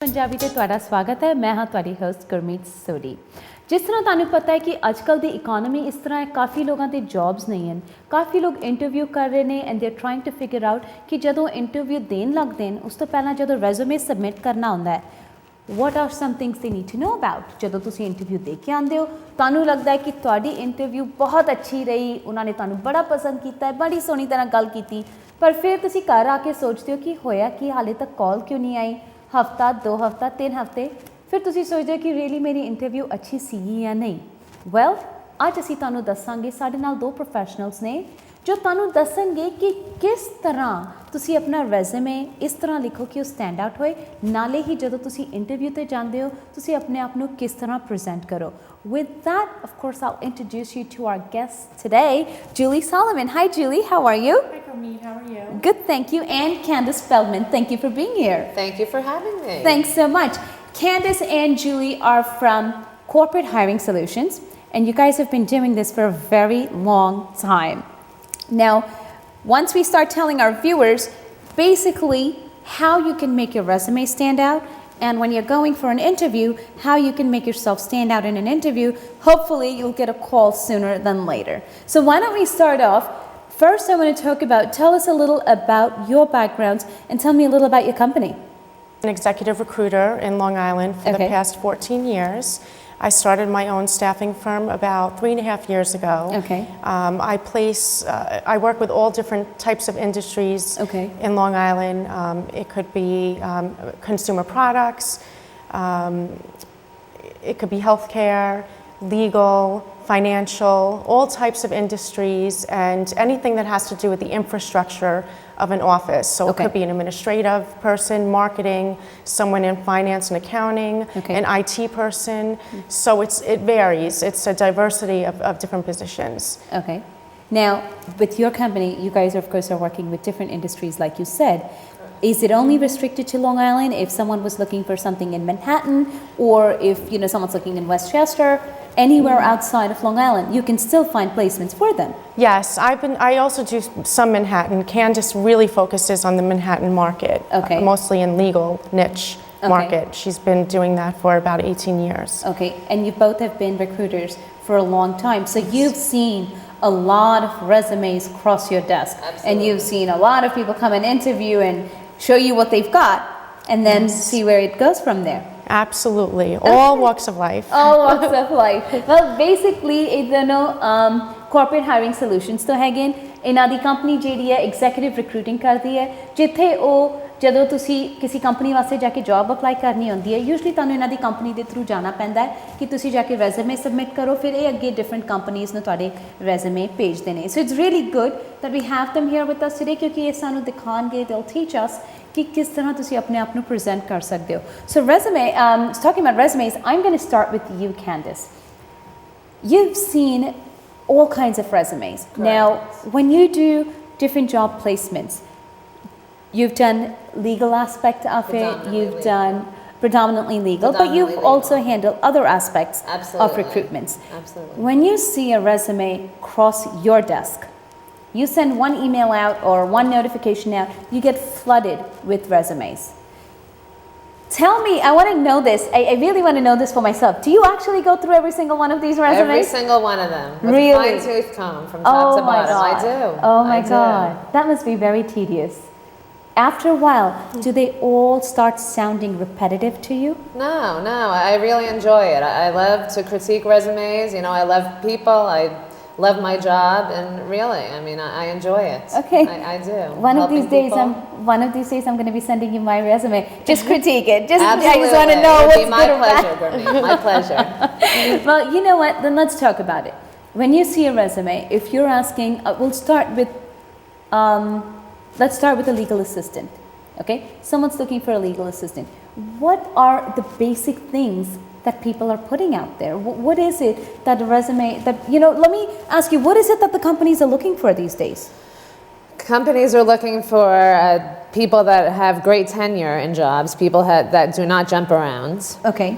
पंजाबी ते तुहाडा स्वागत है। मैं हाँ तुहाडी होस्ट गुरमीत सोडी। जिस तरह तुहानू पता है कि अजकल दी इकोनॉमी इस तरह है, काफ़ी लोगों के जॉब्स नहीं हैं, काफ़ी लोग इंटरव्यू कर रहे हैं and they are trying to figure out कि जदों इंटरव्यू देन लगते हैं उस तो पहला जदों रेज्यूमे सबमिट करना होंदा है, what are some things they need to know about। जदों तुसी इंटरव्यू दे के आंदे हो तुहानू लगता है कि तुहाडी इंटरव्यू बहुत अच्छी रही, उन्होंने तुहानू बड़ा पसंद किया है, बड़ी सोहनी तरह गल की, पर फिर तुसी घर आके सोचते हो कि होया कि हाले तक कॉल क्यों नहीं आई, हफ्ता 2 हफ्ता 3 हफ्ते, फिर तुसी सोचते हो कि रियली मेरी इंटरव्यू अच्छी सी या नहीं। वैल अज असीं तुहानू दसांगे, साडे नाल 2 प्रोफैशनल्स ने जो तुहानू दसणगे कि किस तरह तुसी अपना रेज्यूमे इस तरह लिखो कि वो स्टैंड आउट होए, नाले ही जदों तुसी इंटरव्यू ते जांदे हो तुसी अपने आप नू किस तरह प्रेजेंट करो। With that, of course, I'll introduce you to our guest today, Julie Solomon. Hi, Julie. How are you? Hi, Gurmeet. How are you? Good, thank you. And Candice Feldman, thank you for being here. Thank you for having me. Thanks so much. Candice and Julie are from Corporate Hiring Solutions, and you guys have been doing this for a very long time. Now, once we start telling our viewers basically how you can make your resume stand out, and when you're going for an interview, how you can make yourself stand out in an interview, hopefully you'll get a call sooner than later. So why don't we start off? First, I want to talk about, tell us a little about your backgrounds and tell me a little about your company. An executive recruiter in Long Island for the past 14 years. I started my own staffing firm about 3.5 years ago. Okay. I work with all different types of industries in Long Island. It could be consumer products, it could be healthcare, legal, financial, all types of industries, and anything that has to do with the infrastructure of an office. So it could be an administrative person, marketing, someone in finance and accounting, an IT person. So it varies. It's a diversity of different positions. Okay. Now, with your company, you guys, of course, are working with different industries, like you said. Is it only restricted to Long Island? If someone was looking for something in Manhattan, or if someone's looking in Westchester, anywhere outside of Long Island, you can still find placements for them. Yes, I also do some Manhattan. Candice really focuses on the Manhattan market, mostly in legal niche market. She's been doing that for about 18 years. Okay, and you both have been recruiters for a long time, so you've seen a lot of resumes cross your desk. Absolutely. And you've seen a lot of people come and interview and show you what they've got and then see where it goes from there. Absolutely. All walks of life. All walks of life. Well, basically, corporate hiring solutions तो हैगे इन्हां दी company जिहड़ी है executive recruiting करती है, जिथे ਉਹ ਜਦੋਂ ਤੁਸੀਂ ਕਿਸੇ ਕੰਪਨੀ ਵਾਸਤੇ ਜਾ ਕੇ ਜੌਬ ਅਪਲਾਈ ਕਰਨੀ ਹੁੰਦੀ ਹੈ, ਯੂਜੂਅਲੀ ਤੁਹਾਨੂੰ ਇਹਨਾਂ ਦੀ ਕੰਪਨੀ ਦੇ ਥਰੂ ਜਾਣਾ ਪੈਂਦਾ ਹੈ ਕਿ ਤੁਸੀਂ ਜਾ ਕੇ ਰੈਜ਼ੂਮੇ ਸਬਮਿਟ ਕਰੋ, ਫਿਰ ਇਹ ਅੱਗੇ ਡਿਫਰੈਂਟ ਕੰਪਨੀਜ਼ ਨੂੰ ਤੁਹਾਡੇ ਰੈਜ਼ੂਮੇ ਭੇਜਦੇ ਨੇ। So it's really good that we have them here with us today, ਕਿਉਂਕਿ ਇਹ ਸਾਨੂੰ ਦਿਖਾਣਗੇ, they'll teach us ਕਿ ਕਿਸ ਤਰ੍ਹਾਂ ਤੁਸੀਂ ਆਪਣੇ ਆਪ ਨੂੰ ਪ੍ਰੈਜ਼ੈਂਟ ਕਰ ਸਕਦੇ ਹੋ। ਸੋ resume, talking about resumes, I'm going to start with you, Candice. You've seen all kinds of resumes. Correct. Now, when you do different job placements, you've done legal aspect of it, you've done predominantly legal, but you've also handled other aspects of recruitments. Absolutely. When you see a resume cross your desk, you send one email out or one notification out, you get flooded with resumes. Tell me, I want to know this. I really want to know this for myself. Do you actually go through every single one of these resumes? Every single one of them. With Really? a fine-tooth comb from top to bottom. God. I do. Oh my I do. God. That must be very tedious. After a while, do they all start sounding repetitive to you? No, I really enjoy it. I love to critique resumes. I love people. I love my job, and really, I mean, I enjoy it. Okay. I do. One of these days, I'm going to be sending you my resume. Just critique it. Absolutely. I just want to know what's good or bad. My pleasure, Gurmeet. My pleasure. Well, you know what? Then let's talk about it. When you see a resume, if you're asking, we'll start with, let's start with a legal assistant. Okay, someone's looking for a legal assistant. What are the basic things that people are putting out there? What is it that a resume that let me ask you, what is it that the companies are looking for these days? Companies are looking for people that have great tenure in jobs, people that do not jump around. Okay.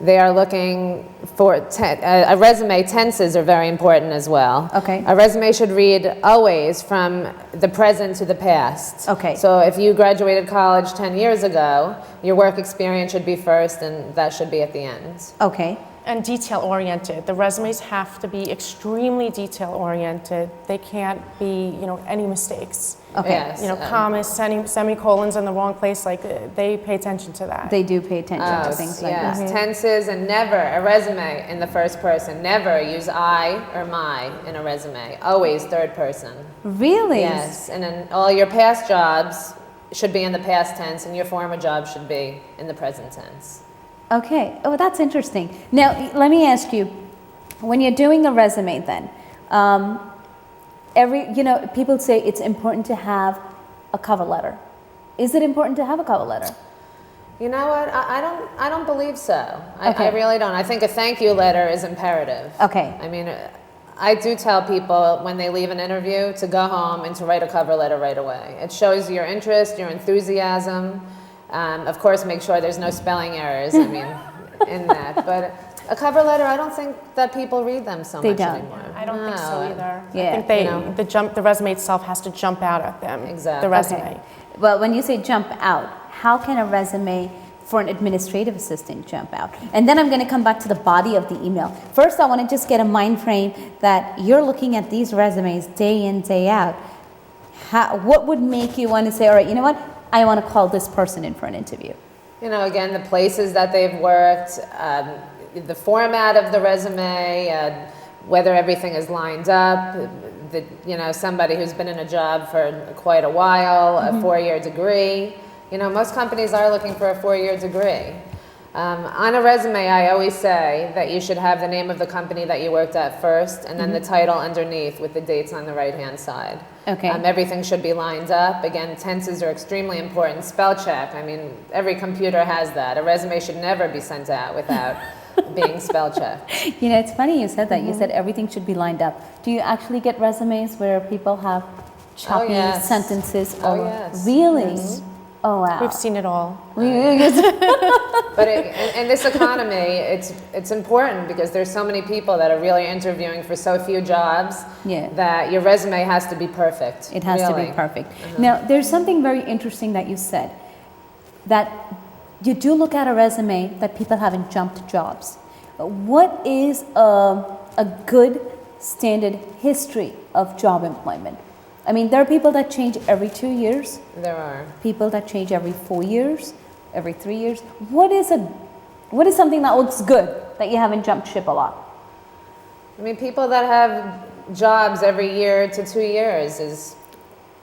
they are looking for a resume. Tenses are very important as well. Okay. A resume should read always from the present to the past. Okay. So if you graduated college 10 years ago, your work experience should be first and that should be at the end. Okay. And detail-oriented. The resumes have to be extremely detail-oriented. They can't be, any mistakes. Okay. Yes. Commas, semicolons in the wrong place, they pay attention to that. They do pay attention to things like yes. that. Tenses, and never a resume in the first person. Never use I or my in a resume. Always third person. Really? Yes, and then all your past jobs should be in the past tense, and your former job should be in the present tense. Okay. Oh, that's interesting. Now, let me ask you, when you're doing a resume then, people say it's important to have a cover letter. Is it important to have a cover letter? You know what? I don't believe so. Okay. I really don't. I think a thank you letter is imperative. Okay. I mean, I do tell people when they leave an interview to go home and to write a cover letter right away. It shows your interest, your enthusiasm. Of course, make sure there's no spelling errors, in that. But a cover letter, I don't think that people read them so much anymore. I don't think so either. Yeah. I think the resume itself has to jump out at them. Exactly. The resume. Okay. Well, when you say jump out, how can a resume for an administrative assistant jump out? And then I'm going to come back to the body of the email. First, I want to just get a mind frame that you're looking at these resumes day in, day out. What would make you want to say, all right, you know what? I want to call this person in for an interview. Again, the places that they've worked, the format of the resume, whether everything is lined up, somebody who's been in a job for quite a while, a 4-year degree. Most companies are looking for a 4-year degree. On a resume, I always say that you should have the name of the company that you worked at first, and then the title underneath with the dates on the right-hand side. Okay. Everything should be lined up. Again, tenses are extremely important. Spell check, every computer has that. A resume should never be sent out without being spell checked. It's funny you said that. You said everything should be lined up. Do you actually get resumes where people have choppy sentences? Oh, yes. Really? Oh, wow. We've seen it all. But in this economy, it's important because there's so many people that are really interviewing for so few jobs that your resume has to be perfect. It has to be perfect. Now, there's something very interesting that you said, that you do look at a resume that people haven't jumped jobs. What is a good standard history of job employment? There are people that change every 2 years. There are. People that change every 4 years, every 3 years. What is something that looks good that you haven't jumped ship a lot? People that have jobs every year to 2 years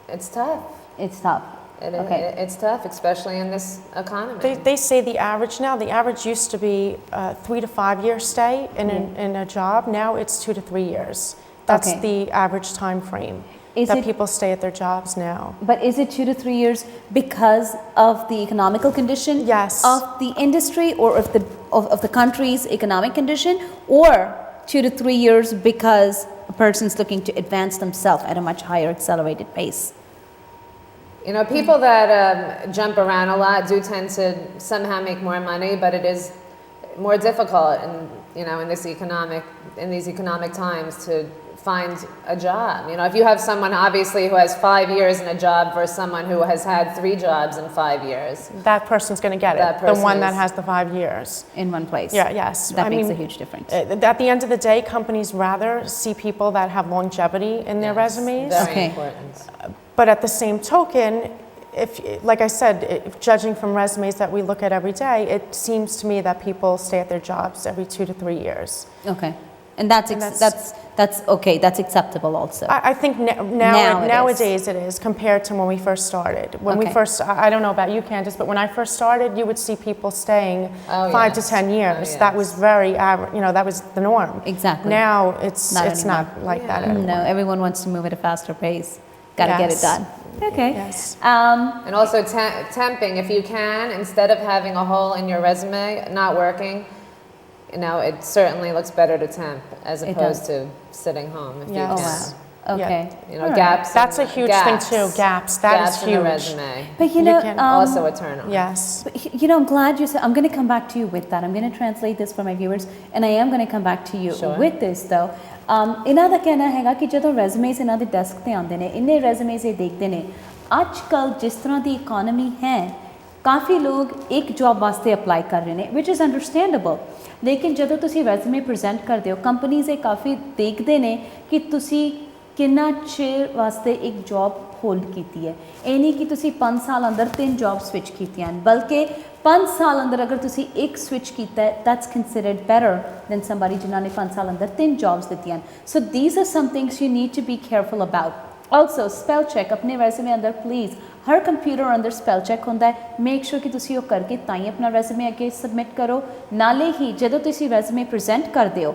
it's tough. It's tough. It's tough, especially in this economy. They say the average used to be 3 to 5 year stay in a job. Now it's 2 to 3 years. That's the average time frame. People stay at their jobs now. But is it 2 to 3 years because of the economical condition of the industry or of the country's economic condition, or 2 to 3 years because a person's looking to advance themselves at a much higher accelerated pace? People that jump around a lot do tend to somehow make more money, but it is more difficult in these economic times to find a job. If you have someone obviously who has 5 years in a job versus someone who has had 3 jobs in 5 years, that person's going to get it. The one that has the 5 years in one place. Yes. That makes a huge difference. At the end of the day, companies rather see people that have longevity in their resumes. Very important. But at the same token, like I said, judging from resumes that we look at every day, it seems to me that people stay at their jobs every 2 to 3 years. Okay. And that's okay. That's acceptable also. I think nowadays it is compared to when we first started. I don't know about you, Candace, but when I first started, you would see people staying 5 to 10 years. That was very average. That was the norm. Exactly. Now it's not like that anymore. No, everyone wants to move at a faster pace. Got to get it done. Okay. Yes. And also temping, if you can, instead of having a hole in your resume, not working. It certainly looks better to temp as opposed to sitting home if you can. Okay. You know, All right. gaps. That's a huge thing too, gaps. That is Gaps in the huge. resume. But you You know, can Also a turn on. Yes. but, you know, I'm glad you said. I'm going to come back to you with that. I'm going to translate this for my viewers, and I am going to come back to you Sure. with this though. ਇਹਨਾਂ ਦਾ ਕਹਿਣਾ ਹੈਗਾ ਕਿ ਜਦੋਂ ਰੈਜ਼ੂਮੇਸ ਇਹਨਾਂ ਦੇ desk ਤੇ ਆਉਂਦੇ ਨੇ, ਇੰਨੇ ਰੈਜ਼ੂਮੇਸ ਇਹ ਦੇਖਦੇ ਨੇ। ਅੱਜ ਕੱਲ੍ਹ ਜਿਸ ਤਰ੍ਹਾਂ ਦੀ ਇਕੋਨਮੀ ਹੈ, ਕਾਫੀ ਲੋਕ ਇੱਕ ਜੌਬ ਵਾਸਤੇ ਅਪਲਾਈ ਕਰ ਰਹੇ ਨੇ, ਵਿਚ ਇਜ਼ ਅੰਡਰਸਟੈਂਡੇਬਲ। ਲੇਕਿਨ ਜਦੋਂ ਤੁਸੀਂ ਰੈਜ਼ੂਮੇ ਪ੍ਰੈਜ਼ੈਂਟ ਕਰਦੇ ਹੋ, ਕੰਪਨੀਜ਼ ਇਹ ਕਾਫੀ ਦੇਖਦੇ ਨੇ ਕਿ ਤੁਸੀਂ ਕਿੰਨਾ ਚਿਰ ਵਾਸਤੇ ਇੱਕ ਜੌਬ ਹੋਲਡ ਕੀਤੀ ਹੈ। ਇਹ ਨਹੀਂ ਕਿ ਤੁਸੀਂ 5 ਸਾਲ ਅੰਦਰ 3 ਜੌਬ ਸਵਿਚ ਕੀਤੀਆਂ ਹਨ, ਬਲਕਿ 5 ਸਾਲ ਅੰਦਰ ਅਗਰ ਤੁਸੀਂ ਇੱਕ ਸਵਿਚ ਕੀਤਾ ਹੈ, that's considered better than somebody ਜਿਨ੍ਹਾਂ ਨੇ 5 ਸਾਲ ਅੰਦਰ 3 ਜੌਬਸ ਦਿੱਤੀਆਂ ਹਨ। So these are some things you need to be careful about. Also spell check ਆਪਣੇ ਰੈਜ਼ੂਮੇ ਅੰਦਰ ਪਲੀਜ਼, ਹਰ ਕੰਪਿਊਟਰ ਅੰਦਰ ਸਪੈਲ ਚੈੱਕ ਹੁੰਦਾ ਹੈ। ਮੇਕ ਸ਼ੋਰ ਕਿ ਤੁਸੀਂ ਉਹ ਕਰਕੇ ਤਾਂ ਹੀ ਆਪਣਾ ਰੈਜ਼ੂਮੇ ਅੱਗੇ ਸਬਮਿਟ ਕਰੋ। ਨਾਲੇ ਹੀ ਜਦੋਂ ਤੁਸੀਂ ਰੈਜ਼ੂਮੇ ਪ੍ਰੈਜ਼ੈਂਟ ਕਰਦੇ ਹੋ,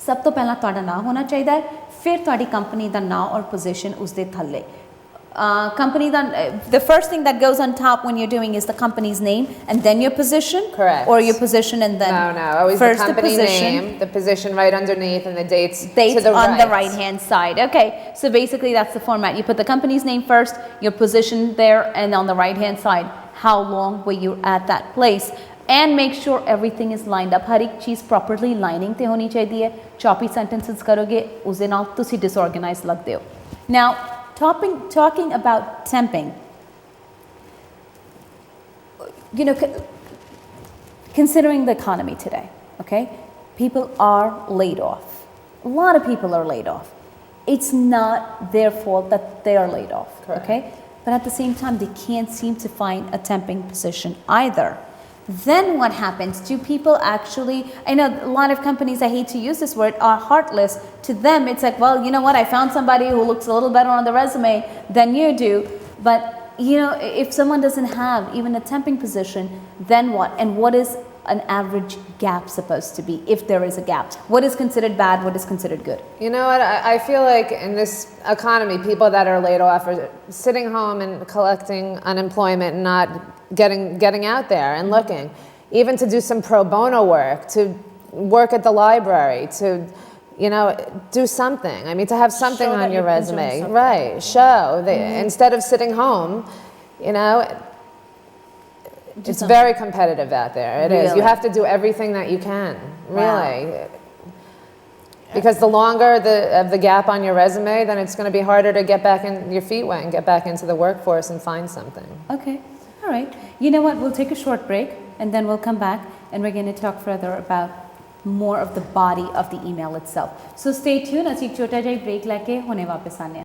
ਸਭ ਤੋਂ ਪਹਿਲਾਂ ਤੁਹਾਡਾ ਨਾਂ ਹੋਣਾ ਚਾਹੀਦਾ ਹੈ, ਫਿਰ ਤੁਹਾਡੀ ਕੰਪਨੀ ਦਾ ਨਾਂ ਔਰ ਪੋਜੀਸ਼ਨ ਉਸ ਦੇ ਥੱਲੇ। Company the first thing that goes on top when you're doing is the company's name and then your position. Correct. Or your position and then No, always first the company position, name, the position right underneath, and the dates to the on right. the right hand side. Okay, so basically that's the format. You put the company's name first, your position there, and on the right hand side, how long were you at that place. And make sure everything is lined up. हर एक चीज़ properly lining ते होनी चाहिए है। choppy sentences करोगे उसके नाल तुसी disorganized लगते हो। Now talking about temping, you know, considering the economy today, okay, people are laid off. A lot of people are laid off. It's not their fault that they are laid off. Correct. Okay, but at the same time they can't seem to find a temping position either. Then what happens? Do people actually, I know a lot of companies, I hate to use this word, are heartless. To them it's like, well, you know what, I found somebody who looks a little better on the resume than you do. But you know, if someone doesn't have even a temping position, then what? And what is an average gap supposed to be, if there is a gap? What is considered bad, what is considered good? You know what, I feel like in this economy, people that are laid off are sitting home and collecting unemployment and not getting out there and looking, even to do some pro bono work, to work at the library, to, you know, do something. I mean, to have something Show that on your you've been doing resume. something. Right, show. Instead of sitting home, you know, it's very competitive out there. It is. You Really? have to do everything that you can, really. Because the longer the gap on your resume, then it's going to be harder to get back in your feet wet and get back into the workforce and find something. Okay, all right. You know what, we'll take a short break and then we'll come back and we're going to talk further about more of the body of the email itself. So stay tuned, ਅਸੀਂ ਇੱਕ ਛੋਟਾ ਜਿਹਾ break ਲੈ ਕੇ ਹੁਣੇ ਵਾਪਸ ਆਨੇ ਹਾਂ।